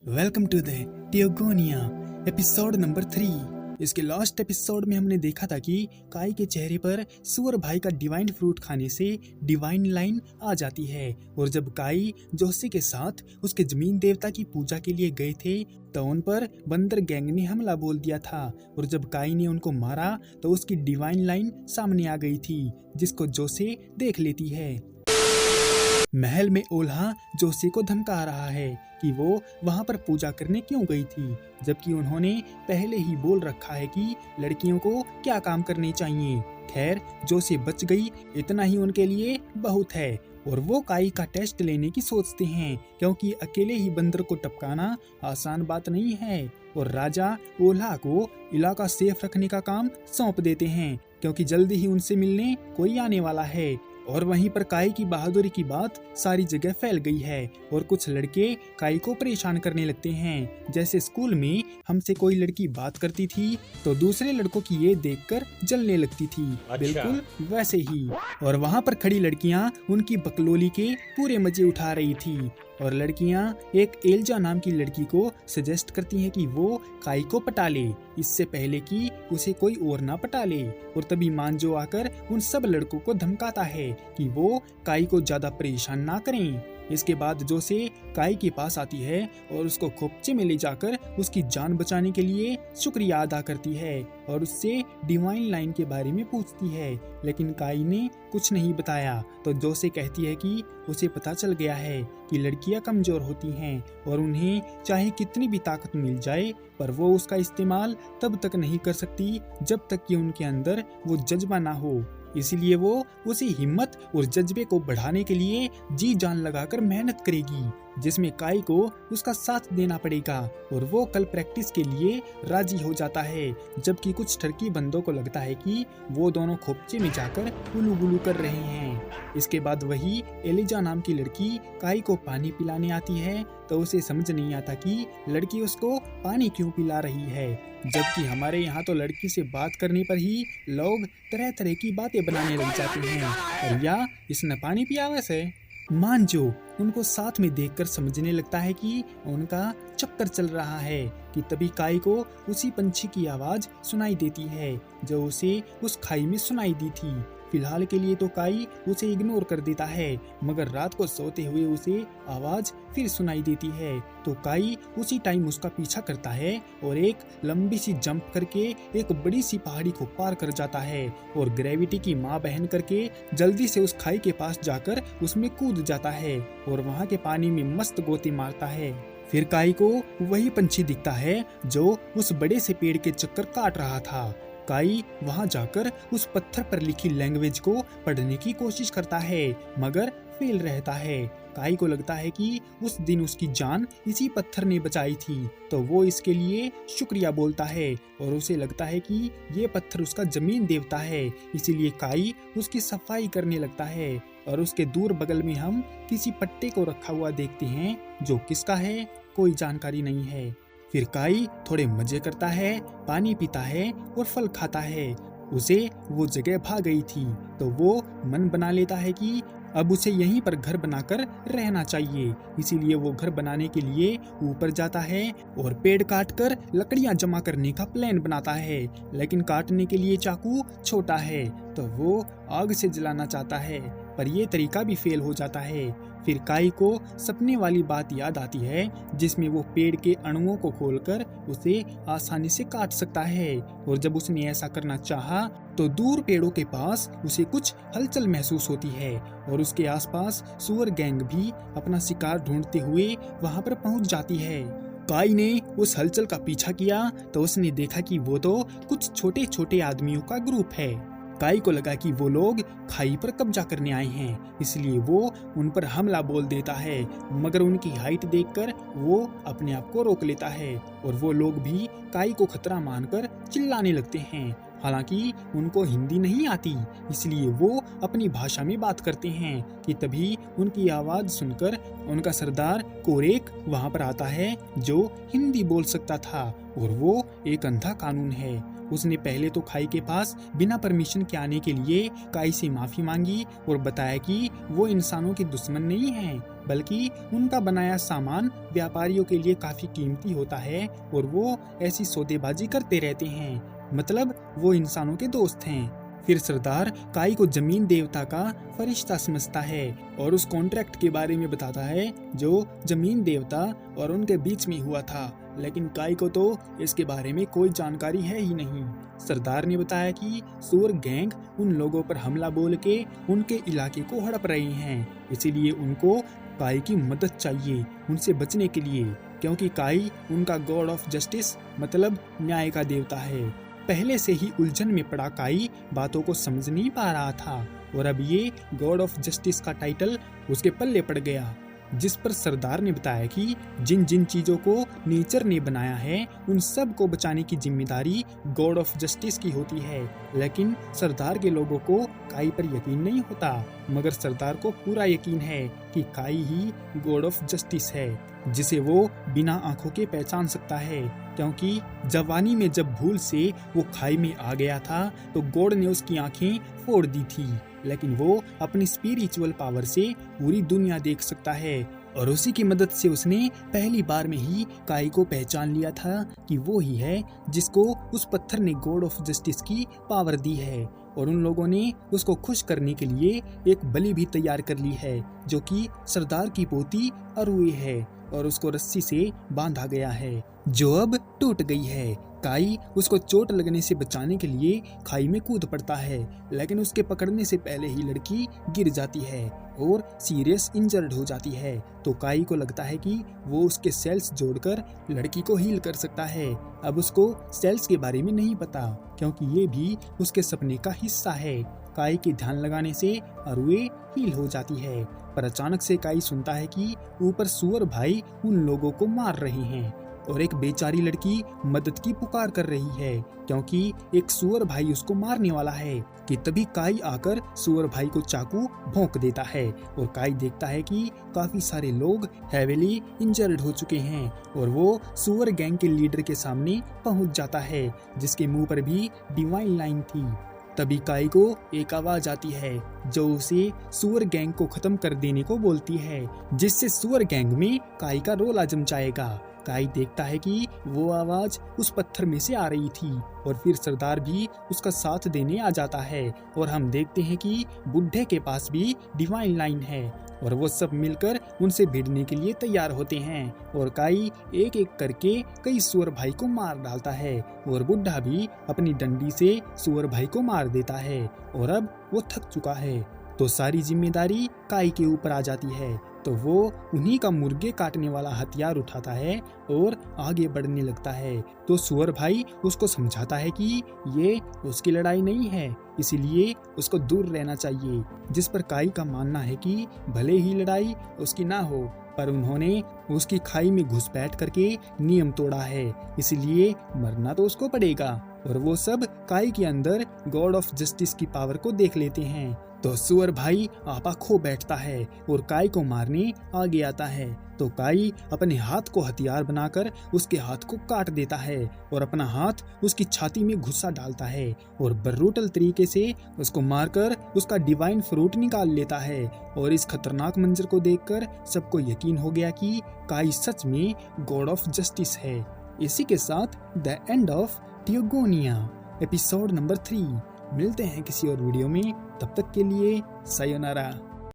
Welcome to the Theogonia episode number 3। इसके last episode में हमने देखा था कि काई के चेहरे पर सुअर भाई का डिवाइन फ्रूट खाने से डिवाइन लाइन आ जाती है। और जब काई जोसे के साथ उसके जमीन देवता की पूजा के लिए गए थे तो उन पर बंदर गैंग ने हमला बोल दिया था। और जब काई ने उनको मारा तो उसकी डिवाइन लाइन सामने आ गई थी, जिसको जोसे देख लेती है। महल में ओल्हा जोसे को धमका रहा है कि वो वहां पर पूजा करने क्यों गई थी, जबकि उन्होंने पहले ही बोल रखा है कि लड़कियों को क्या काम करने चाहिए। खैर, जोसे बच गई, इतना ही उनके लिए बहुत है। और वो काई का टेस्ट लेने की सोचते हैं, क्योंकि अकेले ही बंदर को टपकाना आसान बात नहीं है। और राजा ओल्हा को इलाका सेफ रखने का काम सौंप देते हैं, क्योंकि जल्दी ही उनसे मिलने कोई आने वाला है। और वहीं पर काई की बहादुरी की बात सारी जगह फैल गई है और कुछ लड़के काई को परेशान करने लगते हैं। जैसे स्कूल में हमसे कोई लड़की बात करती थी तो दूसरे लड़कों की ये देखकर जलने लगती थी। बिल्कुल वैसे ही। और वहाँ पर खड़ी लड़कियाँ उनकी बकलोली के पूरे मजे उठा रही थी। और लड़कियां एक एल्जा नाम की लड़की को सजेस्ट करती हैं कि वो काई को पटा ले, इससे पहले कि उसे कोई और ना पटा ले। और तभी मांजो आकर उन सब लड़कों को धमकाता है कि वो काई को ज्यादा परेशान ना करें। इसके बाद जोसे काई के पास आती है और उसको खोपचे में ले जाकर उसकी जान बचाने के लिए शुक्रिया अदा करती है और उससे डिवाइन लाइन के बारे में पूछती है। लेकिन काई ने कुछ नहीं बताया तो जोसे कहती है कि उसे पता चल गया है कि लड़कियां कमजोर होती हैं और उन्हें चाहे कितनी भी ताकत मिल जाए पर वो उसका इस्तेमाल तब तक नहीं कर सकती जब तक कि उनके अंदर वो जज्बा ना हो। इसीलिए वो उसी हिम्मत और जज्बे को बढ़ाने के लिए जी जान लगाकर मेहनत करेगी, जिसमें काई को उसका साथ देना पड़ेगा। और वो कल प्रैक्टिस के लिए राजी हो जाता है, जबकि कुछ टर्की बंदों को लगता है कि वो दोनों खोपचे में जाकर उलू बुलू कर रहे हैं। इसके बाद वही एलिजा नाम की लड़की काई को पानी पिलाने आती है तो उसे समझ नहीं आता कि लड़की उसको पानी क्यों पिला रही है, जबकि हमारे यहाँ तो लड़की से बात करने पर ही लोग तरह तरह की बातें बनाने लग जाते हैं। और या इसने पानी पिया वैसे। मांजो उनको साथ में देखकर समझने लगता है कि उनका चक्कर चल रहा है कि तभी काई को उसी पंछी की आवाज सुनाई देती है जो उसे उस खाई में सुनाई दी थी। फिलहाल के लिए तो काई उसे इग्नोर कर देता है, मगर रात को सोते हुए उसे आवाज फिर सुनाई देती है तो काई उसी टाइम उसका पीछा करता है और एक लंबी सी जंप करके एक बड़ी सी पहाड़ी को पार कर जाता है और ग्रेविटी की माँ बहन करके जल्दी से उस खाई के पास जाकर उसमें कूद जाता है और वहाँ के पानी में मस्त गोते मारता है। फिर काई को वही पंछी दिखता है जो उस बड़े से पेड़ के चक्कर काट रहा था। काई वहां जाकर उस पत्थर पर लिखी लैंग्वेज को पढ़ने की कोशिश करता है, मगर फेल रहता है। काई को लगता है कि उस दिन उसकी जान इसी पत्थर ने बचाई थी, तो वो इसके लिए शुक्रिया बोलता है और उसे लगता है कि ये पत्थर उसका जमीन देवता है। इसीलिए काई उसकी सफाई करने लगता है और उसके दूर बगल में हम किसी पट्टे को रखा हुआ देखते हैं, जो किसका है कोई जानकारी नहीं है। फिर काई थोड़े मजे करता है, पानी पीता है और फल खाता है। उसे वो जगह भा गई थी तो वो मन बना लेता है कि अब उसे यहीं पर घर बनाकर रहना चाहिए। इसीलिए वो घर बनाने के लिए ऊपर जाता है और पेड़ काटकर लकड़ियां जमा करने का प्लान बनाता है, लेकिन काटने के लिए चाकू छोटा है तो वो आग से जलाना चाहता है, पर ये तरीका भी फेल हो जाता है। फिर काई को सपने वाली बात याद आती है जिसमें वो पेड़ के अणुओं को खोलकर उसे आसानी से काट सकता है। और जब उसने ऐसा करना चाहा तो दूर पेड़ों के पास उसे कुछ हलचल महसूस होती है और उसके आसपास सुअर गैंग भी अपना शिकार ढूंढते हुए वहां पर पहुंच जाती है। काई ने उस हलचल का पीछा किया तो उसने देखा कि वो तो कुछ छोटे छोटे आदमियों का ग्रुप है। काई को लगा कि वो लोग खाई पर कब्जा करने आए हैं, इसलिए वो उन पर हमला बोल देता है, मगर उनकी हाइट देखकर वो अपने आप को रोक लेता है और वो लोग भी काई को खतरा मानकर चिल्लाने लगते हैं। हालांकि उनको हिंदी नहीं आती, इसलिए वो अपनी भाषा में बात करते हैं कि तभी उनकी आवाज सुनकर उनका सरदार कोरेक वहां पर आता है जो हिंदी बोल सकता था और वो एक अंधा कानून है। उसने पहले तो खाई के पास बिना परमिशन के आने के लिए काई से माफी मांगी और बताया कि वो इंसानों के दुश्मन नहीं है बल्कि उनका बनाया सामान व्यापारियों के लिए काफी कीमती होता है और वो ऐसी सौदेबाजी करते रहते हैं। मतलब वो इंसानों के दोस्त हैं। फिर सरदार काई को जमीन देवता का फरिश्ता समझता है और उस कॉन्ट्रैक्ट के बारे में बताता है जो जमीन देवता और उनके बीच में हुआ था, लेकिन काई को तो इसके बारे में कोई जानकारी है ही नहीं। सरदार ने बताया कि सुअर गैंग उन लोगों पर हमला बोल के उनके इलाके को हड़प रहे हैं, इसीलिए उनको काई की मदद चाहिए उनसे बचने के लिए, क्योंकि काई उनका गॉड ऑफ जस्टिस मतलब न्याय का देवता है। पहले से ही उलझन में पड़ा काई बातों को समझ नहीं पा रहा था और अब ये गॉड ऑफ जस्टिस का टाइटल उसके पल्ले पड़ गया, जिस पर सरदार ने बताया कि जिन जिन चीजों को नेचर ने बनाया है उन सब को बचाने की जिम्मेदारी गॉड ऑफ जस्टिस की होती है। लेकिन सरदार के लोगों को काई पर यकीन नहीं होता, मगर सरदार को पूरा यकीन है कि काई ही गॉड ऑफ जस्टिस है, जिसे वो बिना आंखों के पहचान सकता है, क्योंकि जवानी में जब भूल से वो खाई में आ गया था तो गॉड ने उसकी आंखें फोड़ दी थी, लेकिन वो अपनी स्पिरिचुअल पावर से पूरी दुनिया देख सकता है और उसी की मदद से उसने पहली बार में ही काई को पहचान लिया था कि वो ही है जिसको उस पत्थर ने गॉड ऑफ जस्टिस की पावर दी है। और उन लोगों ने उसको खुश करने के लिए एक बलि भी तैयार कर ली है, जो कि सरदार की पोती अरुए है और उसको रस्सी से बांधा गया है, जो अब टूट गई है। काई उसको चोट लगने से बचाने के लिए खाई में कूद पड़ता है, लेकिन उसके पकड़ने से पहले ही लड़की गिर जाती है और सीरियस इंजर्ड हो जाती है। तो काई को लगता है कि वो उसके सेल्स जोड़कर लड़की को हील कर सकता है। अब उसको सेल्स के बारे में नहीं पता, क्योंकि ये भी उसके सपने का हिस्सा है। काई के ध्यान लगाने से अरुए हील हो जाती है, पर अचानक से काई सुनता है कि ऊपर सुअर भाई उन लोगों को मार रहे हैं और एक बेचारी लड़की मदद की पुकार कर रही है, क्योंकि एक सुअर भाई उसको मारने वाला है। कि तभी काई आकर सुअर भाई को चाकू भोंक देता है और काई देखता है कि काफी सारे लोग हेवीली इंजर्ड हो चुके हैं और वो सुअर गैंग के लीडर के सामने पहुंच जाता है, जिसके मुंह पर भी डिवाइन लाइन थी। तभी काई को एक आवाज आती है जो उसे सुअर गैंग को खत्म कर देने को बोलती है, जिससे सुअर गैंग में काई का रोला जम जाएगा। काई देखता है कि वो आवाज उस पत्थर में से आ रही थी और फिर सरदार भी उसका साथ देने आ जाता है और हम देखते हैं कि बुढ़े के पास भी डिवाइन लाइन है और वो सब मिलकर उनसे भिड़ने के लिए तैयार होते हैं और काई एक एक करके कई सुअर भाई को मार डालता है और बुढ़ा भी अपनी डंडी से सुअर भाई को मार देता है और अब वो थक चुका है, तो सारी जिम्मेदारी काई के ऊपर आ जाती है। तो वो उन्हीं का मुर्गे काटने वाला हथियार उठाता है और आगे बढ़ने लगता है। तो सुअर भाई उसको समझाता है कि ये उसकी लड़ाई नहीं है, इसीलिए उसको दूर रहना चाहिए, जिस पर काई का मानना है कि भले ही लड़ाई उसकी ना हो, पर उन्होंने उसकी खाई में घुसपैठ करके नियम तोड़ा है, इसलिए मरना तो उसको पड़ेगा। और वो सब काई के अंदर गॉड ऑफ जस्टिस की पावर को देख लेते हैं। तो सुअर भाई आपा खो बैठता है और काई को मारने आगे आता है। तो काई अपने हाथ को हथियार बनाकर उसके हाथ को काट देता है और अपना हाथ उसकी छाती में घुसा डालता है और ब्रूटल तरीके से उसको मारकर उसका डिवाइन फ्रूट निकाल लेता है। और इस खतरनाक मंजर को देखकर सबको यकीन हो गया कि काई सच में गॉड ऑफ जस्टिस है। इसी के साथ the end of Theogonia episode number 3। मिलते हैं किसी और वीडियो में, तब तक के लिए सायोनारा।